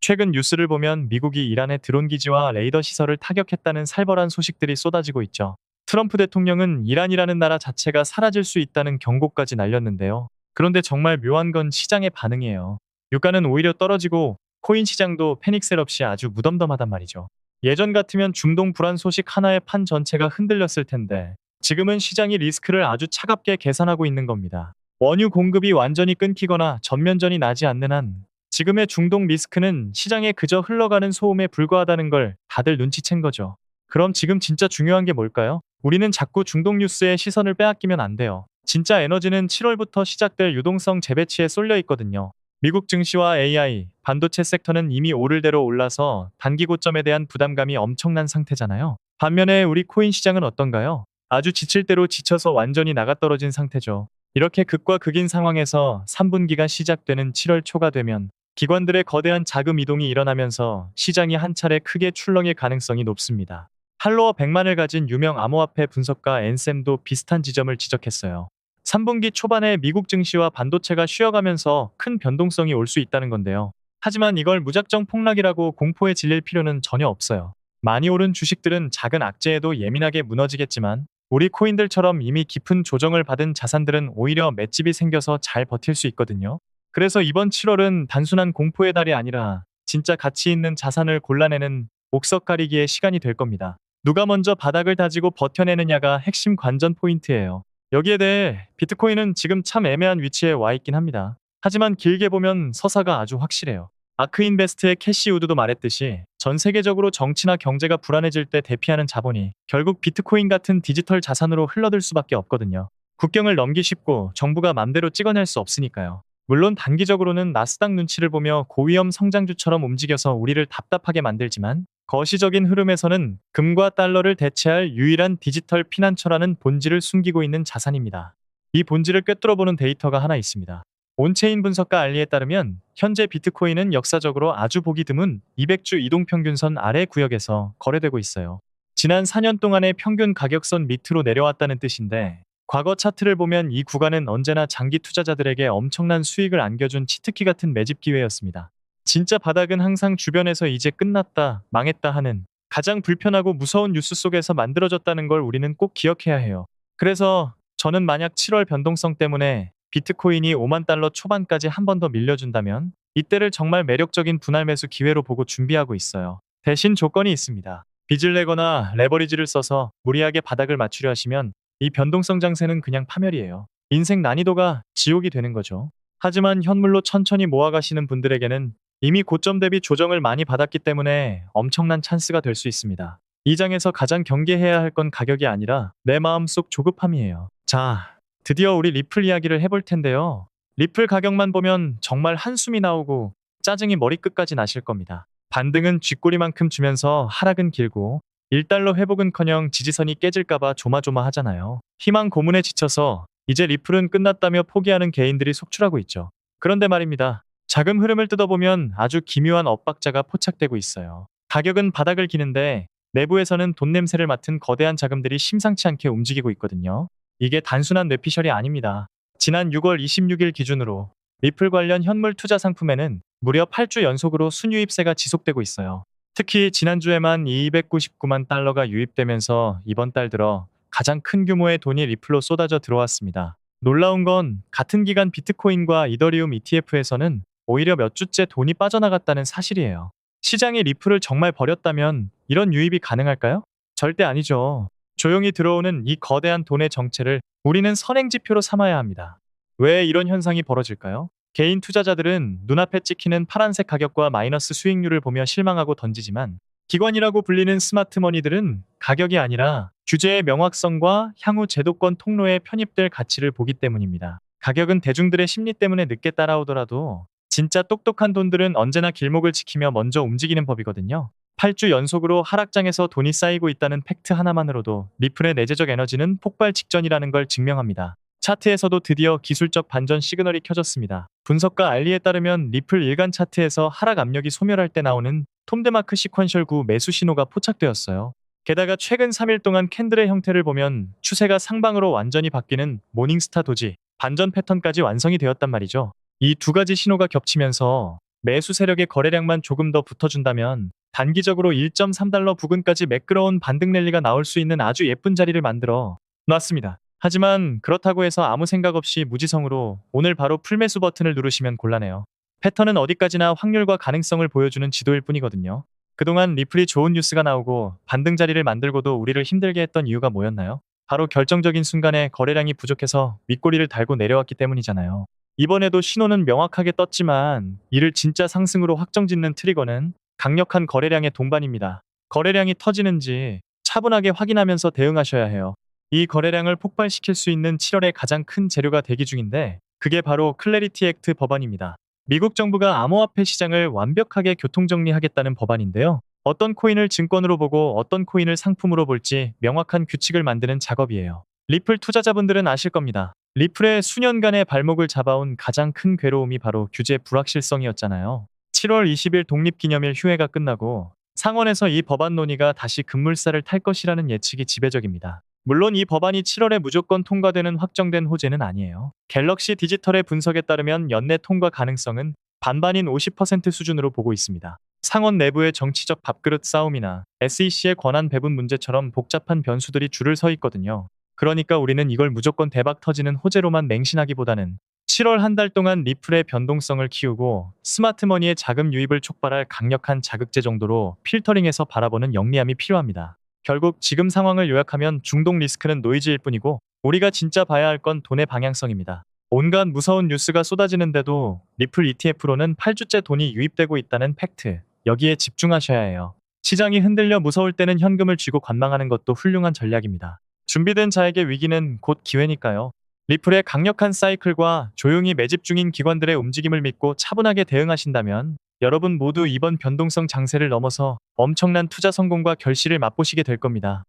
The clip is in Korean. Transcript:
최근 뉴스를 보면 미국이 이란의 드론 기지와 레이더 시설을 타격했다는 살벌한 소식들이 쏟아지고 있죠. 트럼프 대통령은 이란이라는 나라 자체가 사라질 수 있다는 경고까지 날렸는데요. 그런데 정말 묘한 건 시장의 반응이에요. 유가는 오히려 떨어지고 코인 시장도 패닉셀 없이 아주 무덤덤하단 말이죠. 예전 같으면 중동 불안 소식 하나에 판 전체가 흔들렸을 텐데 지금은 시장이 리스크를 아주 차갑게 계산하고 있는 겁니다. 원유 공급이 완전히 끊기거나 전면전이 나지 않는 한 지금의 중동 리스크는 시장에 그저 흘러가는 소음에 불과하다는 걸 다들 눈치챈 거죠. 그럼 지금 진짜 중요한 게 뭘까요? 우리는 자꾸 중동 뉴스에 시선을 빼앗기면 안 돼요. 진짜 에너지는 7월부터 시작될 유동성 재배치에 쏠려 있거든요. 미국 증시와 AI, 반도체 섹터는 이미 오를 대로 올라서 단기 고점에 대한 부담감이 엄청난 상태잖아요. 반면에 우리 코인 시장은 어떤가요? 아주 지칠 대로 지쳐서 완전히 나가떨어진 상태죠. 이렇게 극과 극인 상황에서 3분기가 시작되는 7월 초가 되면 기관들의 거대한 자금 이동이 일어나면서 시장이 한 차례 크게 출렁일 가능성이 높습니다. 할로어 100만을 가진 유명 암호화폐 분석가 앤셈도 비슷한 지점을 지적했어요. 3분기 초반에 미국 증시와 반도체가 쉬어가면서 큰 변동성이 올 수 있다는 건데요. 하지만 이걸 무작정 폭락이라고 공포에 질릴 필요는 전혀 없어요. 많이 오른 주식들은 작은 악재에도 예민하게 무너지겠지만 우리 코인들처럼 이미 깊은 조정을 받은 자산들은 오히려 맷집이 생겨서 잘 버틸 수 있거든요. 그래서 이번 7월은 단순한 공포의 달이 아니라 진짜 가치 있는 자산을 골라내는 목석 가리기의 시간이 될 겁니다. 누가 먼저 바닥을 다지고 버텨내느냐가 핵심 관전 포인트예요. 여기에 대해 비트코인은 지금 참 애매한 위치에 와 있긴 합니다. 하지만 길게 보면 서사가 아주 확실해요. 아크인베스트의 캐시 우드도 말했듯이 전 세계적으로 정치나 경제가 불안해질 때 대피하는 자본이 결국 비트코인 같은 디지털 자산으로 흘러들 수밖에 없거든요. 국경을 넘기 쉽고 정부가 맘대로 찍어낼 수 없으니까요. 물론 단기적으로는 나스닥 눈치를 보며 고위험 성장주처럼 움직여서 우리를 답답하게 만들지만 거시적인 흐름에서는 금과 달러를 대체할 유일한 디지털 피난처라는 본질을 숨기고 있는 자산입니다. 이 본질을 꿰뚫어보는 데이터가 하나 있습니다. 온체인 분석가 알리에 따르면 현재 비트코인은 역사적으로 아주 보기 드문 200주 이동평균선 아래 구역에서 거래되고 있어요. 지난 4년 동안의 평균 가격선 밑으로 내려왔다는 뜻인데 과거 차트를 보면 이 구간은 언제나 장기 투자자들에게 엄청난 수익을 안겨준 치트키 같은 매집 기회였습니다. 진짜 바닥은 항상 주변에서 이제 끝났다, 망했다 하는 가장 불편하고 무서운 뉴스 속에서 만들어졌다는 걸 우리는 꼭 기억해야 해요. 그래서 저는 만약 7월 변동성 때문에 비트코인이 5만 달러 초반까지 한 번 더 밀려준다면 이때를 정말 매력적인 분할 매수 기회로 보고 준비하고 있어요. 대신 조건이 있습니다. 빚을 내거나 레버리지를 써서 무리하게 바닥을 맞추려 하시면 이 변동성 장세는 그냥 파멸이에요. 인생 난이도가 지옥이 되는 거죠. 하지만 현물로 천천히 모아가시는 분들에게는 이미 고점 대비 조정을 많이 받았기 때문에 엄청난 찬스가 될 수 있습니다. 이 장에서 가장 경계해야 할 건 가격이 아니라 내 마음속 조급함이에요. 자, 드디어 우리 리플 이야기를 해볼 텐데요. 리플 가격만 보면 정말 한숨이 나오고 짜증이 머리끝까지 나실 겁니다. 반등은 쥐꼬리만큼 주면서 하락은 길고 1달러 회복은커녕 지지선이 깨질까봐 조마조마하잖아요. 희망 고문에 지쳐서 이제 리플은 끝났다며 포기하는 개인들이 속출하고 있죠. 그런데 말입니다. 자금 흐름을 뜯어보면 아주 기묘한 엇박자가 포착되고 있어요. 가격은 바닥을 기는데 내부에서는 돈 냄새를 맡은 거대한 자금들이 심상치 않게 움직이고 있거든요. 이게 단순한 뇌피셜이 아닙니다. 지난 6월 26일 기준으로 리플 관련 현물 투자 상품에는 무려 8주 연속으로 순유입세가 지속되고 있어요. 특히 지난주에만 299만 달러가 유입되면서 이번 달 들어 가장 큰 규모의 돈이 리플로 쏟아져 들어왔습니다. 놀라운 건 같은 기간 비트코인과 이더리움 ETF에서는 오히려 몇 주째 돈이 빠져나갔다는 사실이에요. 시장이 리플을 정말 버렸다면 이런 유입이 가능할까요? 절대 아니죠. 조용히 들어오는 이 거대한 돈의 정체를 우리는 선행지표로 삼아야 합니다. 왜 이런 현상이 벌어질까요? 개인 투자자들은 눈앞에 찍히는 파란색 가격과 마이너스 수익률을 보며 실망하고 던지지만 기관이라고 불리는 스마트머니들은 가격이 아니라 규제의 명확성과 향후 제도권 통로에 편입될 가치를 보기 때문입니다. 가격은 대중들의 심리 때문에 늦게 따라오더라도 진짜 똑똑한 돈들은 언제나 길목을 지키며 먼저 움직이는 법이거든요. 8주 연속으로 하락장에서 돈이 쌓이고 있다는 팩트 하나만으로도 리플의 내재적 에너지는 폭발 직전이라는 걸 증명합니다. 차트에서도 드디어 기술적 반전 시그널이 켜졌습니다. 분석가 알리에 따르면 리플 일간 차트에서 하락 압력이 소멸할 때 나오는 톰데마크 시퀀셜 구 매수 신호가 포착되었어요. 게다가 최근 3일 동안 캔들의 형태를 보면 추세가 상방으로 완전히 바뀌는 모닝스타 도지, 반전 패턴까지 완성이 되었단 말이죠. 이 두 가지 신호가 겹치면서 매수 세력의 거래량만 조금 더 붙어준다면 단기적으로 1.3달러 부근까지 매끄러운 반등 랠리가 나올 수 있는 아주 예쁜 자리를 만들어 놨습니다. 하지만 그렇다고 해서 아무 생각 없이 무지성으로 오늘 바로 풀매수 버튼을 누르시면 곤란해요. 패턴은 어디까지나 확률과 가능성을 보여주는 지도일 뿐이거든요. 그동안 리플이 좋은 뉴스가 나오고 반등 자리를 만들고도 우리를 힘들게 했던 이유가 뭐였나요? 바로 결정적인 순간에 거래량이 부족해서 윗꼬리를 달고 내려왔기 때문이잖아요. 이번에도 신호는 명확하게 떴지만 이를 진짜 상승으로 확정짓는 트리거는 강력한 거래량의 동반입니다. 거래량이 터지는지 차분하게 확인하면서 대응하셔야 해요. 이 거래량을 폭발시킬 수 있는 7월의 가장 큰 재료가 대기 중인데 그게 바로 클래리티 액트 법안입니다. 미국 정부가 암호화폐 시장을 완벽하게 교통정리하겠다는 법안인데요. 어떤 코인을 증권으로 보고 어떤 코인을 상품으로 볼지 명확한 규칙을 만드는 작업이에요. 리플 투자자분들은 아실 겁니다. 리플의 수년간의 발목을 잡아온 가장 큰 괴로움이 바로 규제 불확실성이었잖아요. 7월 20일 독립기념일 휴회가 끝나고 상원에서 이 법안 논의가 다시 급물살을 탈 것이라는 예측이 지배적입니다. 물론 이 법안이 7월에 무조건 통과되는 확정된 호재는 아니에요. 갤럭시 디지털의 분석에 따르면 연내 통과 가능성은 반반인 50% 수준으로 보고 있습니다. 상원 내부의 정치적 밥그릇 싸움이나 SEC의 권한 배분 문제처럼 복잡한 변수들이 줄을 서 있거든요. 그러니까 우리는 이걸 무조건 대박 터지는 호재로만 맹신하기보다는 7월 한 달 동안 리플의 변동성을 키우고 스마트머니의 자금 유입을 촉발할 강력한 자극제 정도로 필터링해서 바라보는 영리함이 필요합니다. 결국 지금 상황을 요약하면 중동 리스크는 노이즈일 뿐이고 우리가 진짜 봐야 할 건 돈의 방향성입니다. 온갖 무서운 뉴스가 쏟아지는데도 리플 ETF로는 8주째 돈이 유입되고 있다는 팩트, 여기에 집중하셔야 해요. 시장이 흔들려 무서울 때는 현금을 쥐고 관망하는 것도 훌륭한 전략입니다. 준비된 자에게 위기는 곧 기회니까요. 리플의 강력한 사이클과 조용히 매집 중인 기관들의 움직임을 믿고 차분하게 대응하신다면 여러분 모두 이번 변동성 장세를 넘어서 엄청난 투자 성공과 결실을 맛보시게 될 겁니다.